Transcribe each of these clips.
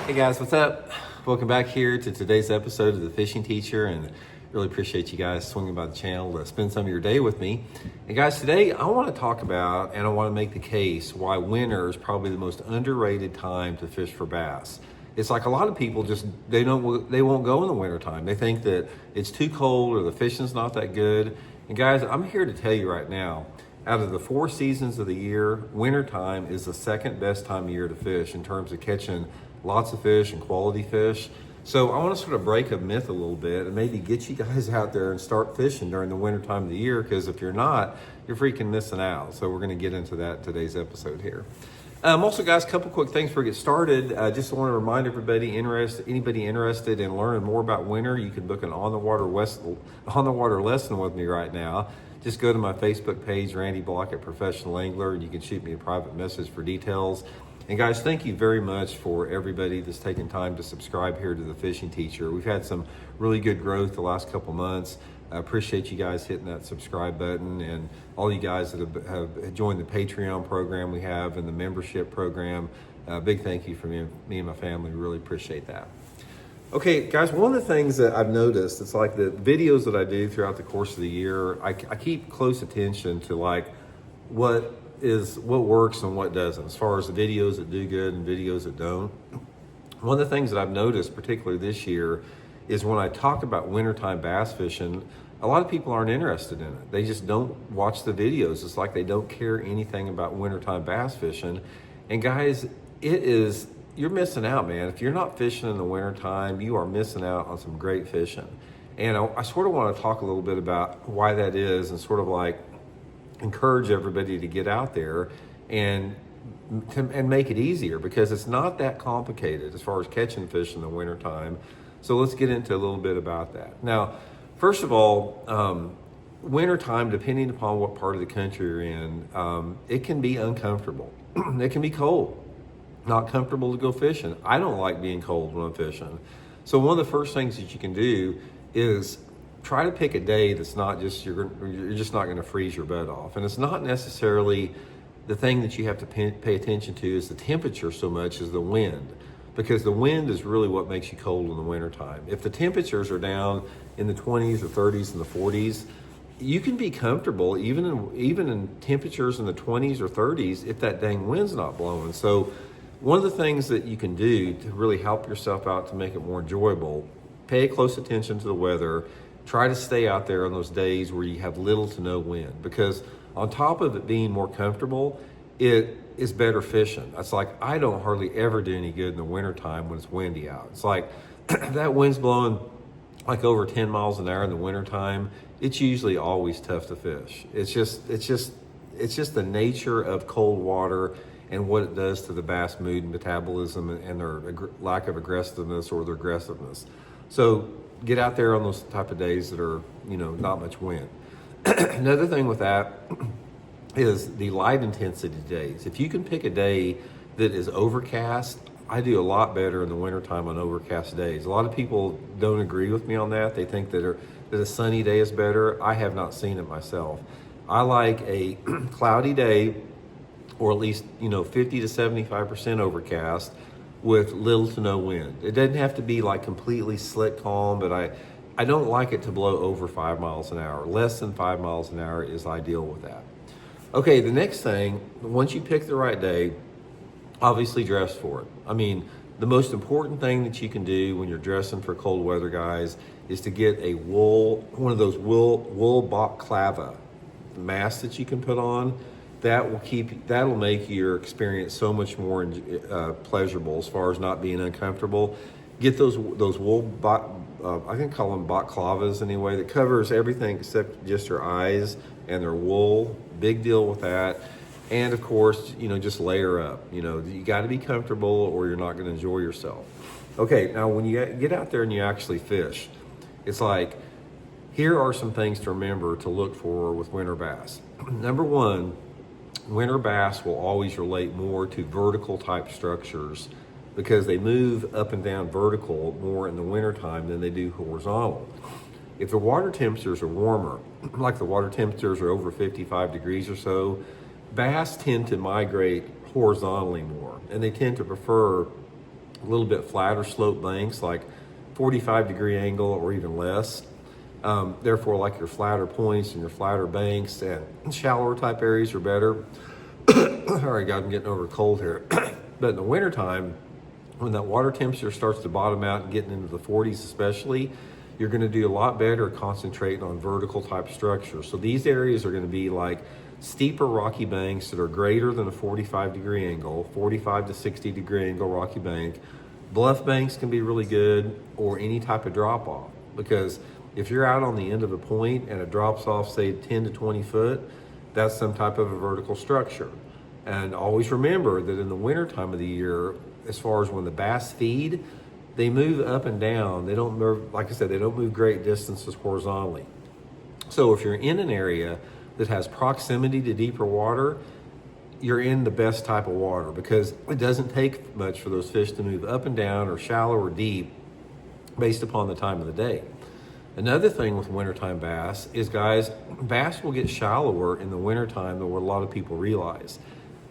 Hey guys, what's up? Welcome back here to today's episode of The Fishing Teacher, and really appreciate you guys swinging by the channel to spend some of your day with me. And guys, today I want to talk about and I want to make the case why winter is probably the most underrated time to fish for bass. It's like a lot of people they won't go in the wintertime. They think that it's too cold or the fishing's not that good. And guys, I'm here to tell you right now, out of the 4 seasons of the year, wintertime is the second best time of year to fish in terms of catching lots of fish and quality fish. So I want to sort of break a myth a little bit and maybe get you guys out there and start fishing during the winter time of the year, because if you're not, you're freaking missing out. So we're going to get into that in today's episode here. Also, guys, a couple quick things before we get started. Just want to remind everybody anybody interested in learning more about winter, you can book an on the water lesson with me right now. Just go to my Facebook page, Randy Blaukat Professional Angler, and you can shoot me a private message for details. And guys, thank you very much for everybody that's taken time to subscribe here to The Fishing Teacher. We've had some really good growth the last couple months. I appreciate you guys hitting that subscribe button, and all you guys that have joined the Patreon program we have and the membership program. Big thank you from me and my family. Really appreciate that. Okay, guys, one of the things that I've noticed, it's like the videos that I do throughout the course of the year, I keep close attention to like what works and what doesn't, as far as the videos that do good and videos that don't. One of the things that I've noticed, particularly this year, is when I talk about wintertime bass fishing, a lot of people aren't interested in it. They just don't watch the videos. It's like they don't care anything about wintertime bass fishing. And guys, you're missing out, man. If you're not fishing in the wintertime, you are missing out on some great fishing. And I sort of want to talk a little bit about why that is, and sort of like encourage everybody to get out there and make it easier, because it's not that complicated as far as catching fish in the wintertime. So let's get into a little bit about that. Now, first of all, wintertime, depending upon what part of the country you're in, it can be uncomfortable. It can be cold, not comfortable to go fishing. I don't like being cold when I'm fishing. So one of the first things that you can do is try to pick a day that's not just, you're just not going to freeze your butt off. And it's not necessarily the thing that you have to pay attention to is the temperature so much as the wind, because the wind is really what makes you cold in the wintertime. If the temperatures are down in the 20s or 30s and the 40s, you can be comfortable even in temperatures in the 20s or 30s if that dang wind's not blowing. So one of the things that you can do to really help yourself out to make it more enjoyable, pay close attention to the weather. Try to stay out there on those days where you have little to no wind, because on top of it being more comfortable, it is better fishing. It's like I don't hardly ever do any good in the wintertime when it's windy out. It's like that wind's blowing like over 10 miles an hour in the wintertime. It's usually always tough to fish. It's just the nature of cold water and what it does to the bass mood and metabolism and their lack of aggressiveness or their aggressiveness. So get out there on those type of days that are, not much wind. Another thing with that is the light intensity days. If you can pick a day that is overcast, I do a lot better in the wintertime on overcast days. A lot of people don't agree with me on that. They think that a sunny day is better. I have not seen it myself. I like a cloudy day, or at least, 50 to 75% overcast, with little to no wind. It doesn't have to be like completely slick calm, but I don't like it to blow over 5 miles an hour. Less than 5 miles an hour is ideal with that. Okay, the next thing, once you pick the right day, obviously dress for it. I mean, the most important thing that you can do when you're dressing for cold weather, guys, is to get one of those wool balaclava masks that you can put on. That'll make your experience so much more pleasurable as far as not being uncomfortable. Get those wool, I can call them balaclavas anyway, that covers everything except just your eyes, and they're wool. Big deal with that. And of course, just layer up. You got to be comfortable or you're not going to enjoy yourself. Okay, now when you get out there and you actually fish, it's like, here are some things to remember to look for with winter bass. Number one, winter bass will always relate more to vertical type structures, because they move up and down vertical more in the wintertime than they do horizontal. If the water temperatures are warmer, like the water temperatures are over 55 degrees or so, bass tend to migrate horizontally more, and they tend to prefer a little bit flatter slope banks, like 45-degree angle or even less. Therefore, like your flatter points and your flatter banks and shallower type areas are better. All right, guys, I'm getting over a cold here. But in the wintertime, when that water temperature starts to bottom out and getting into the 40s especially, you're going to do a lot better concentrating on vertical type structures. So these areas are going to be like steeper rocky banks that are greater than a 45-degree angle, 45 to 60-degree angle rocky bank. Bluff banks can be really good, or any type of drop off, because if you're out on the end of a point and it drops off, say 10 to 20 foot, that's some type of a vertical structure. And always remember that in the winter time of the year, as far as when the bass feed, they move up and down. They don't move, like I said, they don't move great distances horizontally. So if you're in an area that has proximity to deeper water, you're in the best type of water, because it doesn't take much for those fish to move up and down or shallow or deep based upon the time of the day. Another thing with wintertime bass is, guys, bass will get shallower in the wintertime than what a lot of people realize.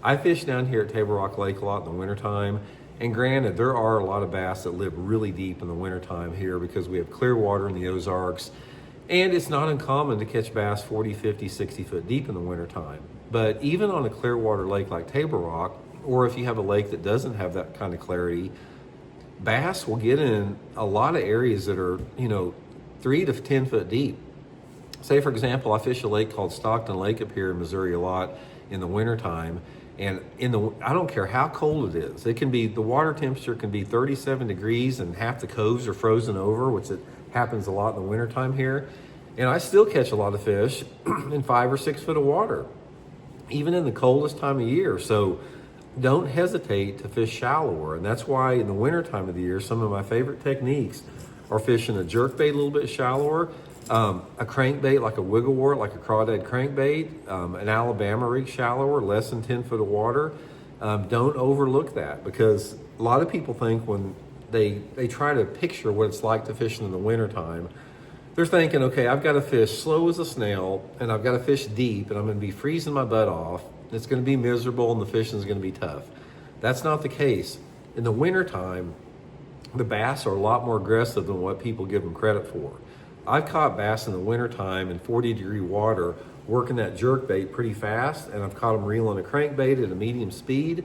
I fish down here at Table Rock Lake a lot in the wintertime, and granted, there are a lot of bass that live really deep in the wintertime here because we have clear water in the Ozarks, and it's not uncommon to catch bass 40, 50, 60 foot deep in the wintertime. But even on a clear water lake like Table Rock, or if you have a lake that doesn't have that kind of clarity, bass will get in a lot of areas that are, 3 to 10 foot deep. Say, for example, I fish a lake called Stockton Lake up here in Missouri a lot in the wintertime. And I don't care how cold it is. The water temperature can be 37 degrees and half the coves are frozen over, which it happens a lot in the wintertime here. And I still catch a lot of fish in 5 or 6 foot of water, even in the coldest time of year. So don't hesitate to fish shallower. And that's why in the winter time of the year, some of my favorite techniques are fishing a jerkbait a little bit shallower, a crankbait like a wiggle wart, like a crawdad crankbait, an Alabama rig shallower, less than 10 foot of water. Don't overlook that, because a lot of people think when they try to picture what it's like to fish in the wintertime, they're thinking, okay, I've got to fish slow as a snail and I've got to fish deep and I'm going to be freezing my butt off. It's going to be miserable and the fishing is going to be tough. That's not the case. In the wintertime, the bass are a lot more aggressive than what people give them credit for. I've caught bass in the wintertime in 40-degree water working that jerk bait pretty fast, and I've caught them reeling a crankbait at a medium speed.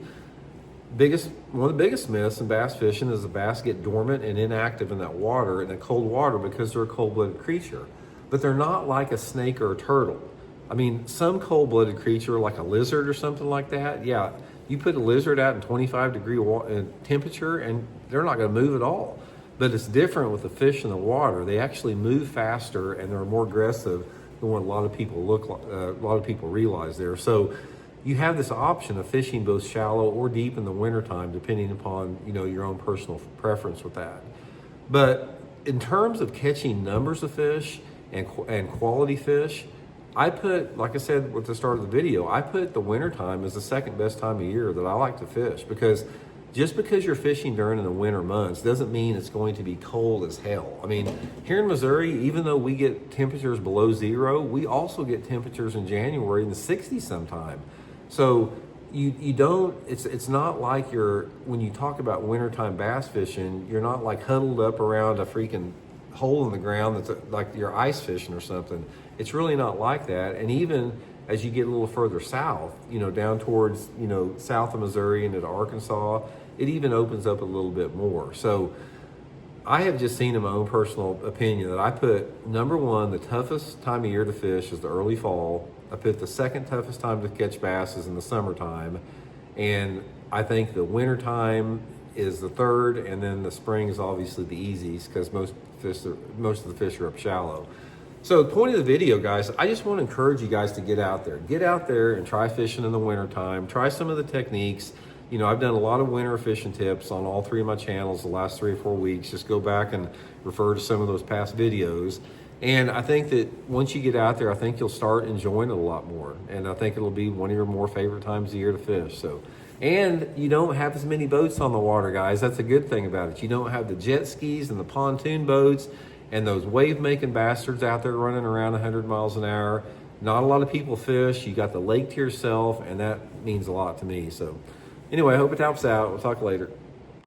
One of the biggest myths in bass fishing is the bass get dormant and inactive in that water, in that cold water, because they're a cold-blooded creature. But they're not like a snake or a turtle. I mean, some cold-blooded creature like a lizard or something like that, yeah, you put a lizard out in 25-degree temperature and they're not going to move at all. But it's different with the fish in the water. They actually move faster and they're more aggressive than what a lot of people realize there. So you have this option of fishing both shallow or deep in the wintertime, depending upon your own personal preference with that. But in terms of catching numbers of fish and quality fish, I put, like I said at the start of the video, I put the wintertime as the second best time of year that I like to fish, because just because you're fishing during the winter months doesn't mean it's going to be cold as hell. I mean, here in Missouri, even though we get temperatures below zero, we also get temperatures in January in the 60s sometime. So you don't, it's not like when you talk about wintertime bass fishing, you're not like huddled up around a freaking hole in the ground that's like you're ice fishing or something. It's really not like that. And even as you get a little further south, down towards, south of Missouri and into Arkansas, it even opens up a little bit more. So I have just seen in my own personal opinion that I put, number one, the toughest time of year to fish is the early fall. I put the second toughest time to catch bass is in the summertime. And I think the wintertime is the third, and then the spring is obviously the easiest because most of the fish are up shallow. So the point of the video, guys, I just want to encourage you guys to get out there. Get out there and try fishing in the wintertime. Try some of the techniques. I've done a lot of winter fishing tips on all 3 of my channels the last 3 or 4 weeks. Just go back and refer to some of those past videos. And I think that once you get out there, I think you'll start enjoying it a lot more. And I think it'll be one of your more favorite times of year to fish. And you don't have as many boats on the water, guys. That's a good thing about it. You don't have the jet skis and the pontoon boats and those wave-making bastards out there running around 100 miles an hour. Not a lot of people fish. You got the lake to yourself, and that means a lot to me. So anyway, I hope it helps out. We'll talk later.